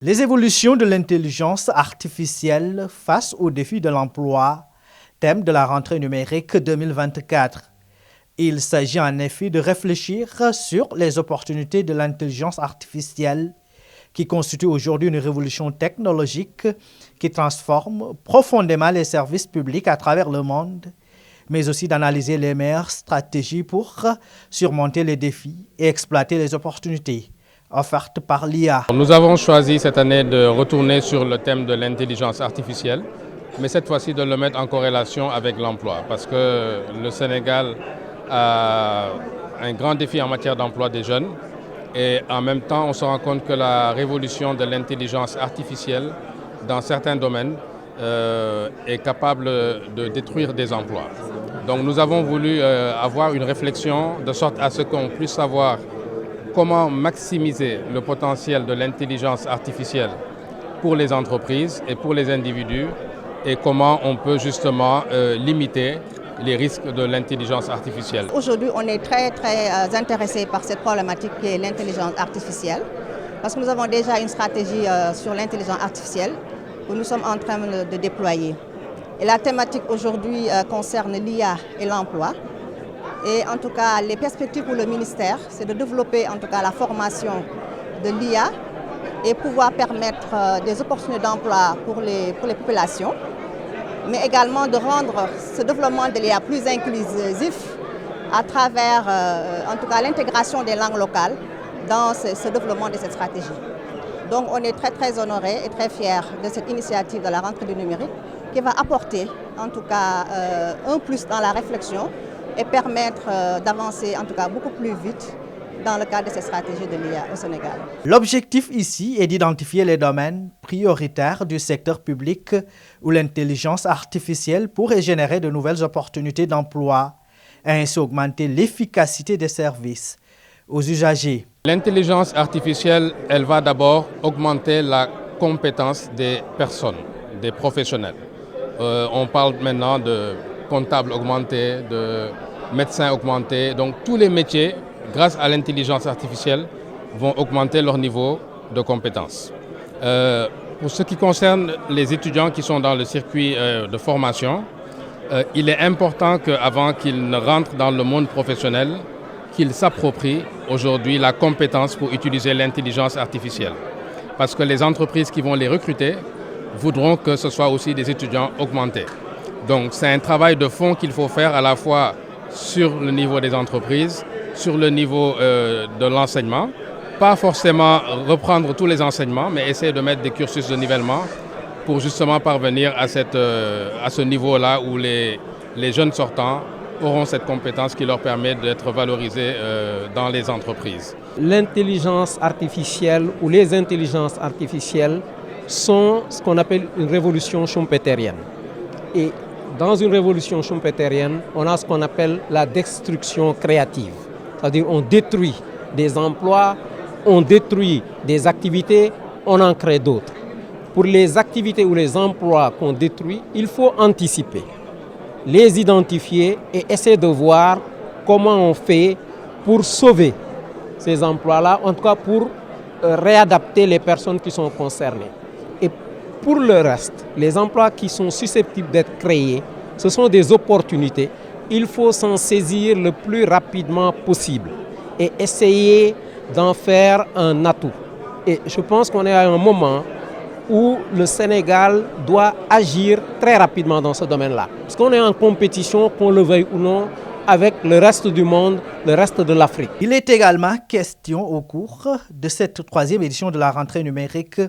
Les évolutions de l'intelligence artificielle face aux défis de l'emploi, thème de la rentrée numérique 2024. Il s'agit en effet de réfléchir sur les opportunités de l'intelligence artificielle qui constitue aujourd'hui une révolution technologique qui transforme profondément les services publics à travers le monde, mais aussi d'analyser les meilleures stratégies pour surmonter les défis et exploiter les opportunités offertes par l'IA. Nous avons choisi cette année de retourner sur le thème de l'intelligence artificielle, mais cette fois-ci de le mettre en corrélation avec l'emploi, parce que le Sénégal a un grand défi en matière d'emploi des jeunes, et en même temps on se rend compte que la révolution de l'intelligence artificielle dans certains domaines est capable de détruire des emplois. Donc nous avons voulu avoir une réflexion de sorte à ce qu'on puisse savoir comment maximiser le potentiel de l'intelligence artificielle pour les entreprises et pour les individus et comment on peut justement limiter les risques de l'intelligence artificielle. Aujourd'hui, on est très intéressé par cette problématique qui est l'intelligence artificielle parce que nous avons déjà une stratégie sur l'intelligence artificielle que nous sommes en train de déployer. Et la thématique aujourd'hui concerne l'IA et l'emploi. Et en tout cas, les perspectives pour le ministère, c'est de développer en tout cas la formation de l'IA et pouvoir permettre des opportunités d'emploi pour les populations, mais également de rendre ce développement de l'IA plus inclusif à travers en tout cas l'intégration des langues locales dans ce développement de cette stratégie. Donc on est très honorés et très fiers de cette initiative de la rentrée du numérique qui va apporter en tout cas un plus dans la réflexion et permettre d'avancer en tout cas beaucoup plus vite dans le cadre de cette stratégie de l'IA au Sénégal. L'objectif ici est d'identifier les domaines prioritaires du secteur public où l'intelligence artificielle pourrait générer de nouvelles opportunités d'emploi et ainsi augmenter l'efficacité des services aux usagers. L'intelligence artificielle, elle va d'abord augmenter la compétence des personnes, des professionnels. On parle maintenant de comptables augmentés, de médecins augmentés. Donc tous les métiers, grâce à l'intelligence artificielle, vont augmenter leur niveau de compétences. Pour ce qui concerne les étudiants qui sont dans le circuit de formation, il est important qu'avant qu'ils ne rentrent dans le monde professionnel, qu'ils s'approprient aujourd'hui la compétence pour utiliser l'intelligence artificielle. Parce que les entreprises qui vont les recruter voudront que ce soit aussi des étudiants augmentés. Donc c'est un travail de fond qu'il faut faire à la fois sur le niveau des entreprises, sur le niveau de l'enseignement. Pas forcément reprendre tous les enseignements, mais essayer de mettre des cursus de nivellement pour justement parvenir à ce niveau-là où les jeunes sortants auront cette compétence qui leur permet d'être valorisés dans les entreprises. L'intelligence artificielle ou les intelligences artificielles sont ce qu'on appelle une révolution schumpeterienne. Et dans une révolution schumpeterienne, on a ce qu'on appelle la destruction créative. C'est-à-dire on détruit des emplois, on détruit des activités, on en crée d'autres. Pour les activités ou les emplois qu'on détruit, il faut anticiper, les identifier et essayer de voir comment on fait pour sauver ces emplois-là, en tout cas pour réadapter les personnes qui sont concernées. Et pour le reste, les emplois qui sont susceptibles d'être créés, ce sont des opportunités. Il faut s'en saisir le plus rapidement possible et essayer d'en faire un atout. Et je pense qu'on est à un moment où le Sénégal doit agir très rapidement dans ce domaine-là. Parce qu'on est en compétition, qu'on le veuille ou non, avec le reste du monde, le reste de l'Afrique. Il est également question au cours de cette troisième édition de la rentrée numérique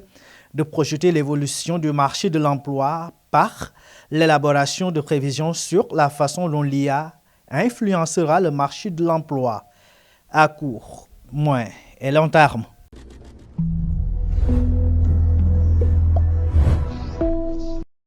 de projeter l'évolution du marché de l'emploi par l'élaboration de prévisions sur la façon dont l'IA influencera le marché de l'emploi à court, moyen et long terme.